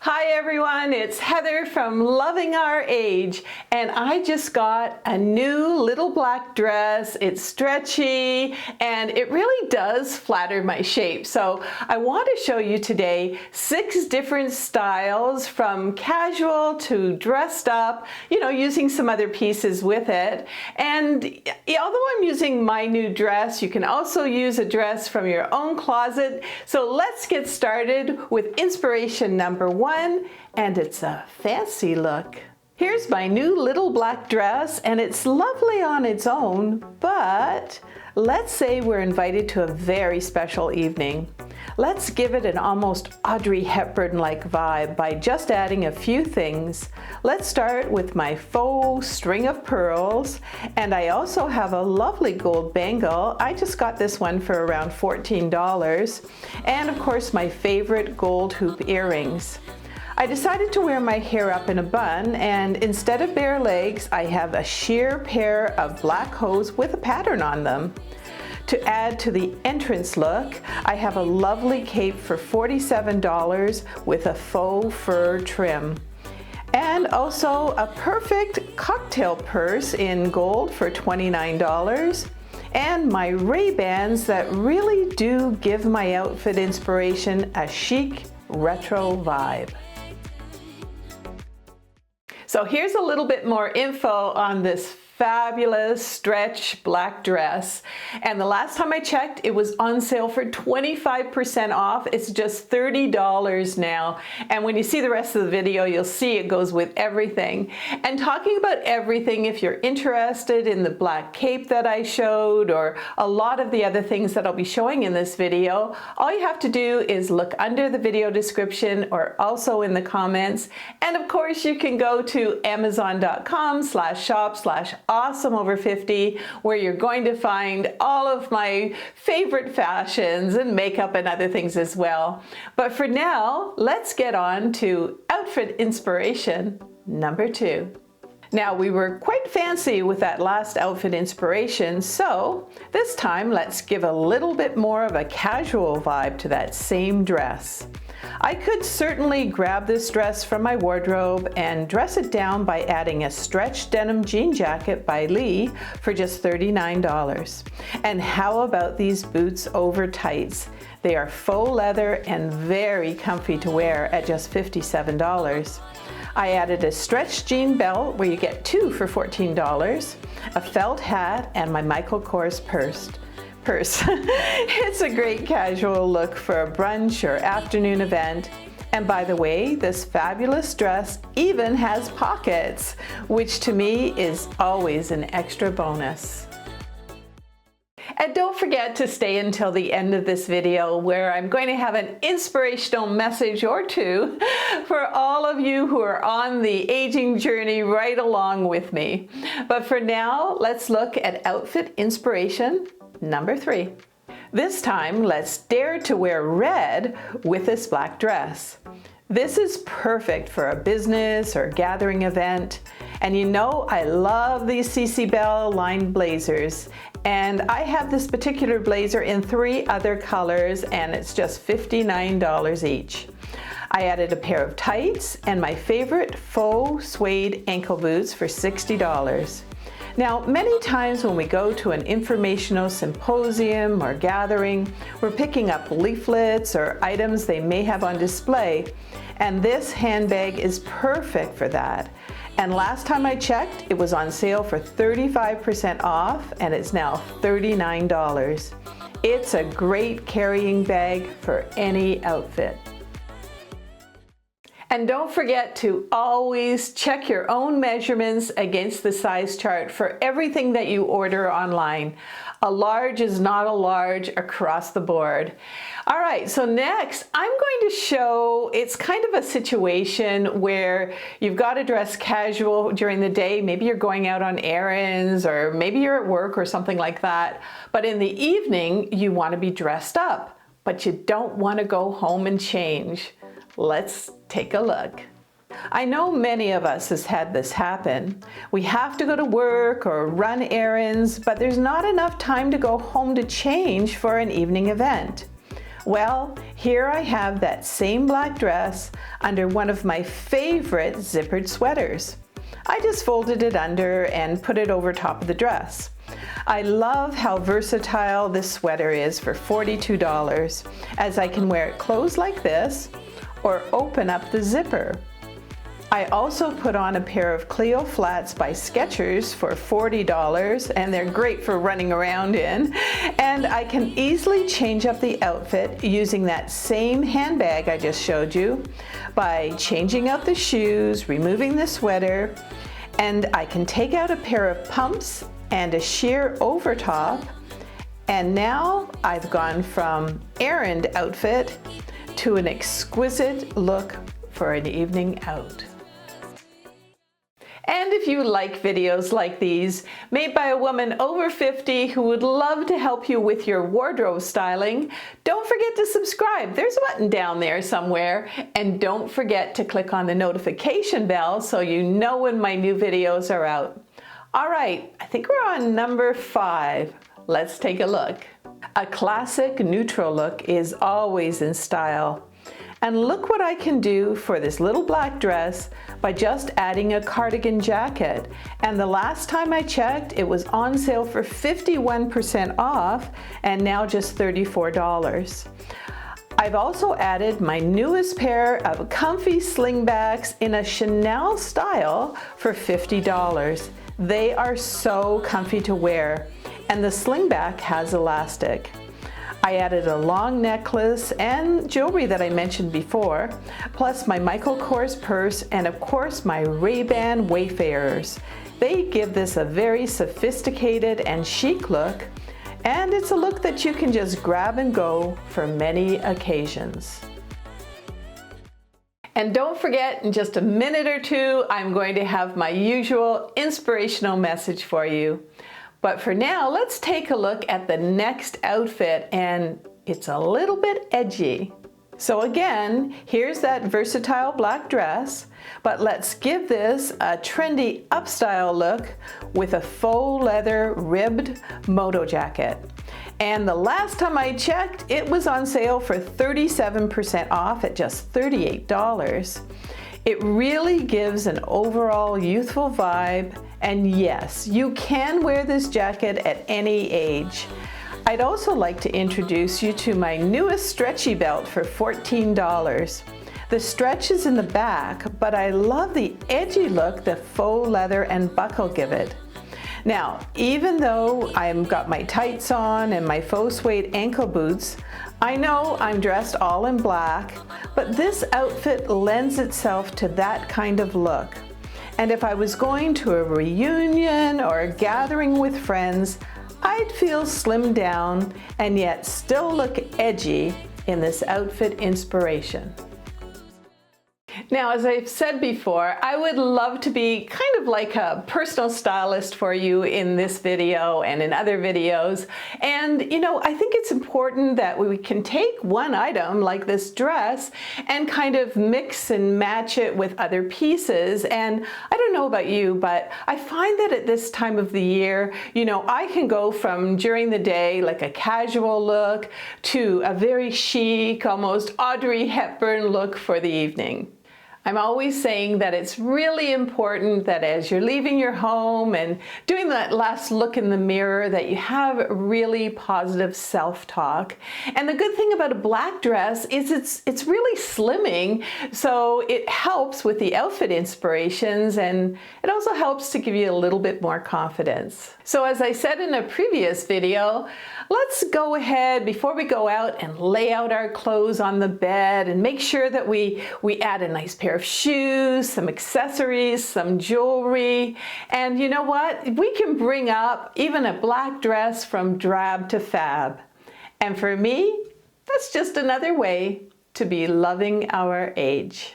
Hi everyone, it's Heather from Loving Our Age, and I just got a new little black dress. It's stretchy and it really does flatter my shape. So I want to show you today 6 different styles from casual to dressed up, using some other pieces with it. And although I'm using my new dress, you can also use a dress from your own closet. So let's get started with inspiration number 1. And it's a fancy look. Here's my new little black dress, and it's lovely on its own, but let's say we're invited to a very special evening. Let's give it an almost Audrey Hepburn-like vibe by just adding a few things. Let's start with my faux string of pearls, and I also have a lovely gold bangle. I just got this one for around $14, and of course my favorite gold hoop earrings. I decided to wear my hair up in a bun, and instead of bare legs, I have a sheer pair of black hose with a pattern on them. To add to the entrance look, I have a lovely cape for $47 with a faux fur trim. And also a perfect cocktail purse in gold for $29. And my Ray-Bans that really do give my outfit inspiration a chic, retro vibe. So here's a little bit more info on this fabulous stretch black dress, and the last time I checked it was on sale for 25% off. It's just $30 now, and when you see the rest of the video you'll see it goes with everything. And talking about everything, if you're interested in the black cape that I showed or a lot of the other things that I'll be showing in this video, all you have to do is look under the video description or also in the comments. And of course you can go to amazon.com/shop/awesome over50, where you're going to find all of my favorite fashions and makeup and other things as well. But for now, let's get on to outfit inspiration number 2. Now, we were quite fancy with that last outfit inspiration, so this time let's give a little bit more of a casual vibe to that same dress. I could certainly grab this dress from my wardrobe and dress it down by adding a stretch denim jean jacket by Lee for just $39. And how about these boots over tights? They are faux leather and very comfy to wear at just $57. I added a stretch jean belt where you get 2 for $14, a felt hat, and my Michael Kors purse. It's a great casual look for a brunch or afternoon event. And by the way, this fabulous dress even has pockets, which to me is always an extra bonus. And don't forget to stay until the end of this video, where I'm going to have an inspirational message or two for all of you who are on the aging journey right along with me. But for now, let's look at outfit inspiration number 3. This time, let's dare to wear red with this black dress. This is perfect for a business or gathering event. And I love these CC Bell lined blazers. And I have this particular blazer in 3 other colors, and it's just $59 each. I added a pair of tights and my favorite faux suede ankle boots for $60. Now, many times when we go to an informational symposium or gathering, we're picking up leaflets or items they may have on display, and this handbag is perfect for that. And last time I checked, it was on sale for 35% off, and it's now $39. It's a great carrying bag for any outfit. And don't forget to always check your own measurements against the size chart for everything that you order online. A large is not a large across the board. All right, so next I'm going to show, it's kind of a situation where you've got to dress casual during the day. Maybe you're going out on errands, or maybe you're at work or something like that. But in the evening, you want to be dressed up, but you don't want to go home and change. Let's take a look. I know many of us has had this happen. We have to go to work or run errands, but there's not enough time to go home to change for an evening event. Well, here I have that same black dress under one of my favorite zippered sweaters. I just folded it under and put it over top of the dress. I love how versatile this sweater is for $42, as I can wear it closed like this or open up the zipper. I also put on a pair of Cleo flats by Skechers for $40, and they're great for running around in. And I can easily change up the outfit using that same handbag I just showed you by changing out the shoes, removing the sweater, and I can take out a pair of pumps and a sheer over top. And now I've gone from errand outfit to an exquisite look for an evening out. And if you like videos like these, made by a woman over 50 who would love to help you with your wardrobe styling, don't forget to subscribe. There's a button down there somewhere. And don't forget to click on the notification bell so you know when my new videos are out. All right, I think we're on number 5. Let's take a look. A classic neutral look is always in style. And look what I can do for this little black dress by just adding a cardigan jacket. And the last time I checked, it was on sale for 51% off and now just $34. I've also added my newest pair of comfy slingbacks in a Chanel style for $50. They are so comfy to wear, and the slingback has elastic. I added a long necklace and jewelry that I mentioned before, plus my Michael Kors purse and of course my Ray-Ban Wayfarers. They give this a very sophisticated and chic look, and it's a look that you can just grab and go for many occasions. And don't forget, in just a minute or two, I'm going to have my usual inspirational message for you. But for now, let's take a look at the next outfit, and it's a little bit edgy. So again, here's that versatile black dress, but let's give this a trendy upstyle look with a faux leather ribbed moto jacket. And the last time I checked, it was on sale for 37% off at just $38. It really gives an overall youthful vibe, and yes, you can wear this jacket at any age. I'd also like to introduce you to my newest stretchy belt for $14. The stretch is in the back, but I love the edgy look the faux leather and buckle give it. Now, even though I've got my tights on and my faux suede ankle boots, I know I'm dressed all in black, but this outfit lends itself to that kind of look. And if I was going to a reunion or a gathering with friends, I'd feel slimmed down and yet still look edgy in this outfit inspiration. Now, as I've said before, I would love to be kind of like a personal stylist for you in this video and in other videos. And, you know, I think it's important that we can take one item like this dress and kind of mix and match it with other pieces. And I don't know about you, but I find that at this time of the year, you know, I can go from during the day like a casual look to a very chic, almost Audrey Hepburn look for the evening. I'm always saying that it's really important that as you're leaving your home and doing that last look in the mirror, that you have really positive self-talk. And the good thing about a black dress is it's really slimming, so it helps with the outfit inspirations, and it also helps to give you a little bit more confidence. So as I said in a previous video, let's go ahead before we go out and lay out our clothes on the bed and make sure that we add a nice pair of shoes, some accessories, some jewelry. And you know what? We can bring up even a black dress from drab to fab. And for me, that's just another way to be loving our age.